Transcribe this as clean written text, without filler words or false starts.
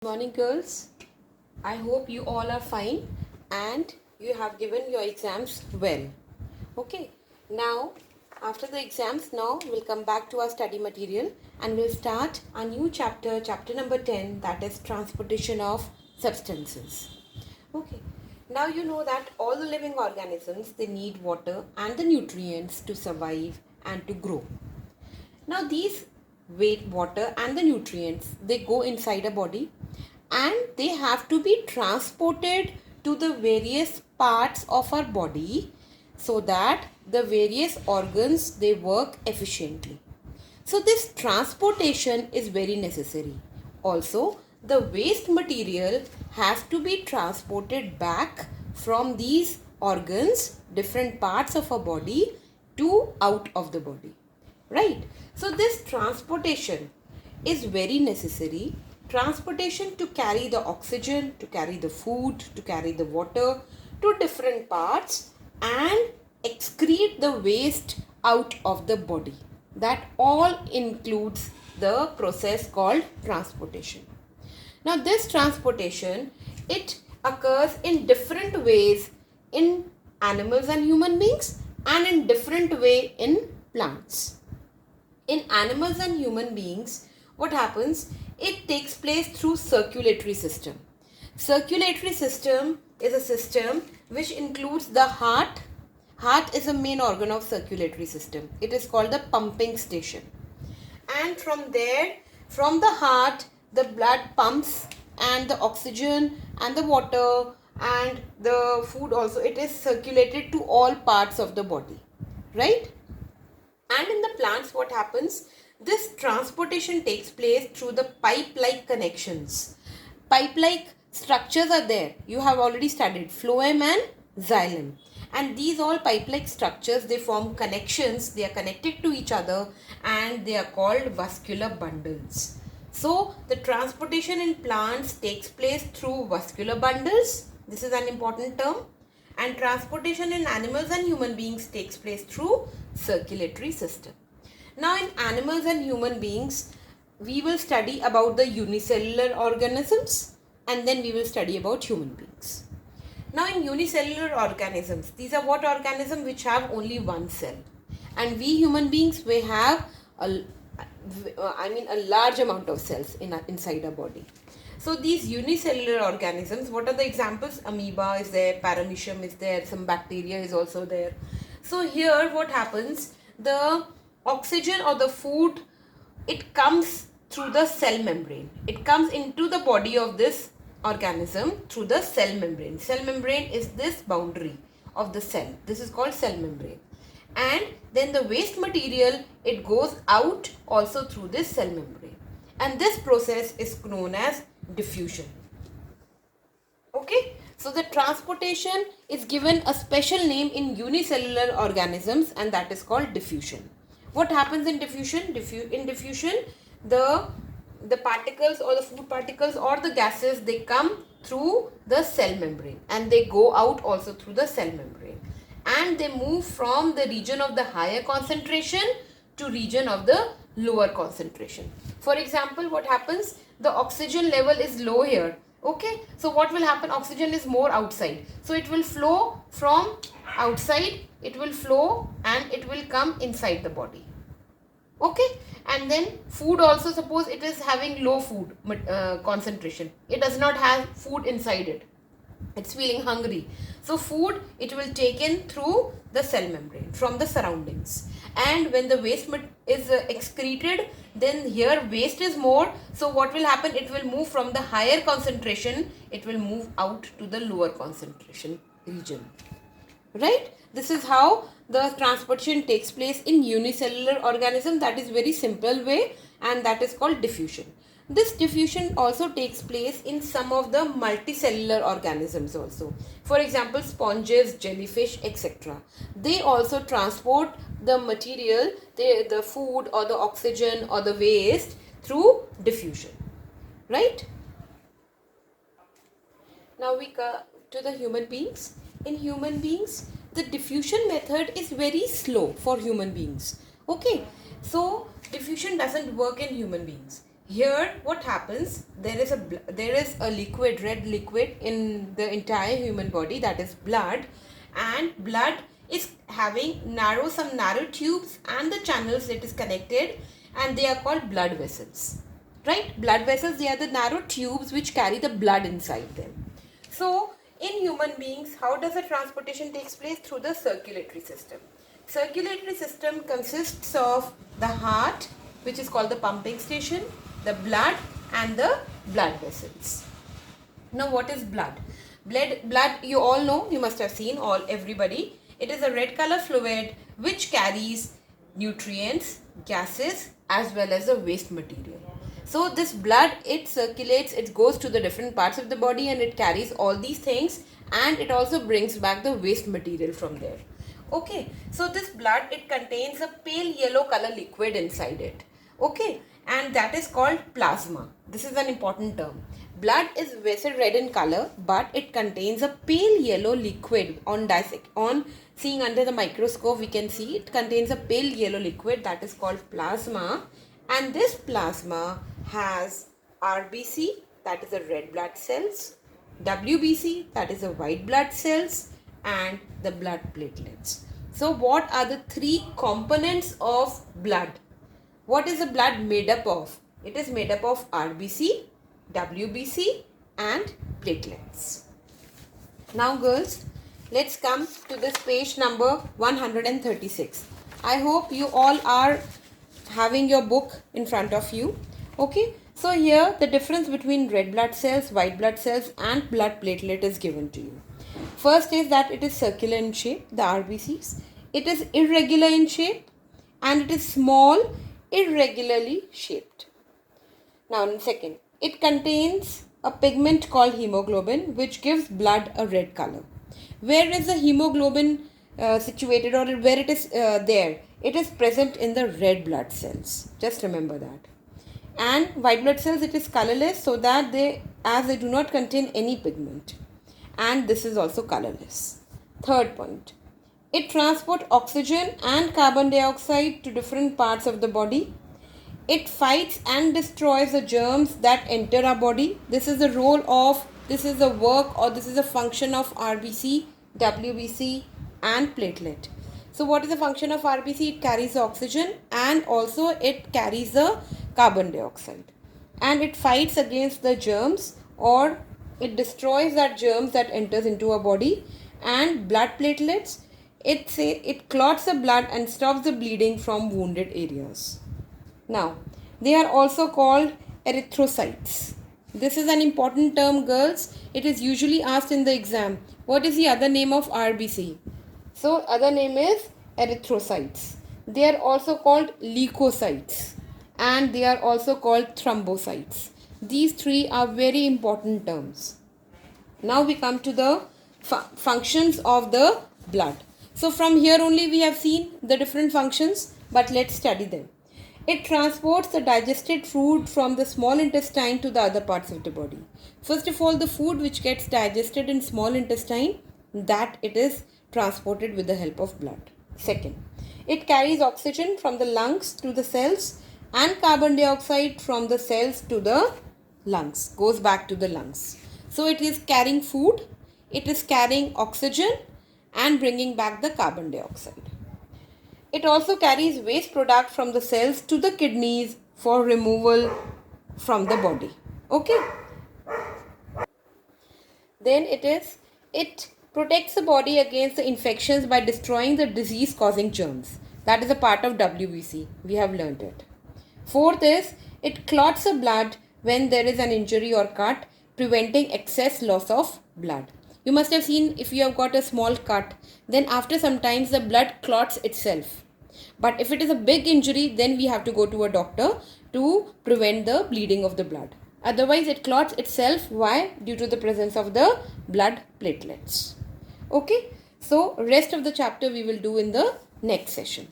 Morning, girls. I hope you all are fine and you have given your exams well. Okay, now after the exams, now we'll come back to our study material and we'll start a new chapter, chapter number 10, that is transportation of substances. Okay, now you know that all the living organisms, they need water and the nutrients to survive and to grow. Now these water and the nutrients, they go inside a body and they have to be transported to the various parts of our body so that the various organs, they work efficiently. So this transportation is very necessary. Also, the waste material has to be transported back from these organs, different parts of our body, to out of the body. Right? So this transportation is very necessary. Transportation to carry the oxygen, to carry the food, to carry the water to different parts and excrete the waste out of the body. That all includes the process called transportation. Now this transportation, it occurs in different ways in animals and human beings and in different way in plants. In animals and human beings, what happens? It takes place through circulatory system. Circulatory system is a system which includes the heart. Heart is a main organ of circulatory system. It is called the pumping station. And from there, from the heart, the blood pumps and the oxygen and the water and the food also, it is circulated to all parts of the body. Right? And in the plants, what happens? This transportation takes place through the pipe-like connections. Pipe-like structures are there. You have already studied phloem and xylem. And these all pipe-like structures, they form connections. They are connected to each other and they are called vascular bundles. So, the transportation in plants takes place through vascular bundles. This is an important term. And transportation in animals and human beings takes place through circulatory system. Now in animals and human beings, we will study about the unicellular organisms and then we will study about human beings. Now in unicellular organisms, these are what organisms which have only one cell. And we human beings, we have a large amount of cells inside our body. So these unicellular organisms, what are the examples? Amoeba is there, paramecium is there, some bacteria is also there. So here what happens? The oxygen or the food, it comes through the cell membrane. It comes into the body of this organism through the cell membrane. Cell membrane is this boundary of the cell. This is called cell membrane. And then the waste material, it goes out also through this cell membrane. And this process is known as diffusion. Okay, so the transportation is given a special name in unicellular organisms and that is called diffusion. What happens in diffusion? In diffusion, the particles or the food particles or the gases, they come through the cell membrane and they go out also through the cell membrane and they move from the region of the higher concentration to region of the lower concentration. For example, what happens? The oxygen level is low here. Okay, so what will happen? Oxygen is more outside. So it will flow from outside, it will flow and it will come inside the body. Okay, and then food also, suppose it is having low food concentration. It does not have food inside it. It's feeling hungry. So food, it will take in through the cell membrane from the surroundings. And when the waste is excreted, then here waste is more. So what will happen? It will move from the higher concentration, it will move out to the lower concentration region. Right? This is how the transportation takes place in unicellular organism. That is very simple way and that is called diffusion. This diffusion also takes place in some of the multicellular organisms also. For example, sponges, jellyfish, etc. They also transport the material, the food or the oxygen or the waste through diffusion. Right? Now we come to the human beings. In human beings, the diffusion method is very slow for human beings. Okay, so diffusion doesn't work in human beings. Here what happens, there is a liquid, red liquid in the entire human body, that is blood, and blood is having some narrow tubes and the channels it is connected, and they are called blood vessels, right? Blood vessels, they are the narrow tubes which carry the blood inside them. So in human beings, how does the transportation takes place? Through the circulatory system. Circulatory system consists of the heart, which is called the pumping station, the blood, and the blood vessels. Now what is blood? Blood, you all know, you must have seen, everybody. It is a red color fluid which carries nutrients, gases, as well as the waste material. So this blood, it circulates, it goes to the different parts of the body and it carries all these things, and it also brings back the waste material from there. Okay, so this blood, it contains a pale yellow color liquid inside it. Okay, and that is called plasma. This is an important term. Blood is viscid red in color, but it contains a pale yellow liquid. On seeing under the microscope, we can see it contains a pale yellow liquid, that is called plasma. And this plasma has RBC, that is the red blood cells, WBC, that is the white blood cells, and the blood platelets. So what are the three components of blood? What is the blood made up of? It is made up of RBC, WBC, and platelets. Now girls, let's come to this page number 136. I hope you all are having your book in front of you. Okay, so here the difference between red blood cells, white blood cells, and blood platelet is given to you. First is that it is circular in shape, the RBCs. It is irregular in shape, and it is small, irregularly shaped. Now second, it contains a pigment called hemoglobin, which gives blood a red color. Where is the hemoglobin situated, or where it is there? It is present in the red blood cells. Just remember that. And white blood cells, it is colorless, so that they do not contain any pigment. And this is also colorless. Third point, it transports oxygen and carbon dioxide to different parts of the body. It fights and destroys the germs that enter our body. This is the work, or this is the function of RBC, WBC, and platelet. So what is the function of RBC? It carries the oxygen and also it carries the carbon dioxide. And it fights against the germs, or it destroys that germs that enters into our body. And blood platelets, it clots the blood and stops the bleeding from wounded areas. Now, they are also called erythrocytes. This is an important term, girls. It is usually asked in the exam. What is the other name of RBC? So, other name is erythrocytes. They are also called leukocytes, and they are also called thrombocytes. These three are very important terms. Now we come to the functions of the blood. So from here only we have seen the different functions, but let's study them. It transports the digested food from the small intestine to the other parts of the body. First of all, the food which gets digested in small intestine, that it is transported with the help of blood. Second, it carries oxygen from the lungs to the cells and carbon dioxide from the cells to the lungs, goes back to the lungs. So it is carrying food, it is carrying oxygen and bringing back the carbon dioxide. It also carries waste product from the cells to the kidneys for removal from the body. Okay. Then it protects the body against the infections by destroying the disease causing germs. That is a part of WBC. We have learned it. Fourth is, it clots the blood when there is an injury or cut, preventing excess loss of blood. You must have seen, if you have got a small cut, then after some time the blood clots itself. But if it is a big injury, then we have to go to a doctor to prevent the bleeding of the blood. Otherwise it clots itself. Why? Due to the presence of the blood platelets. Okay. So rest of the chapter we will do in the next session.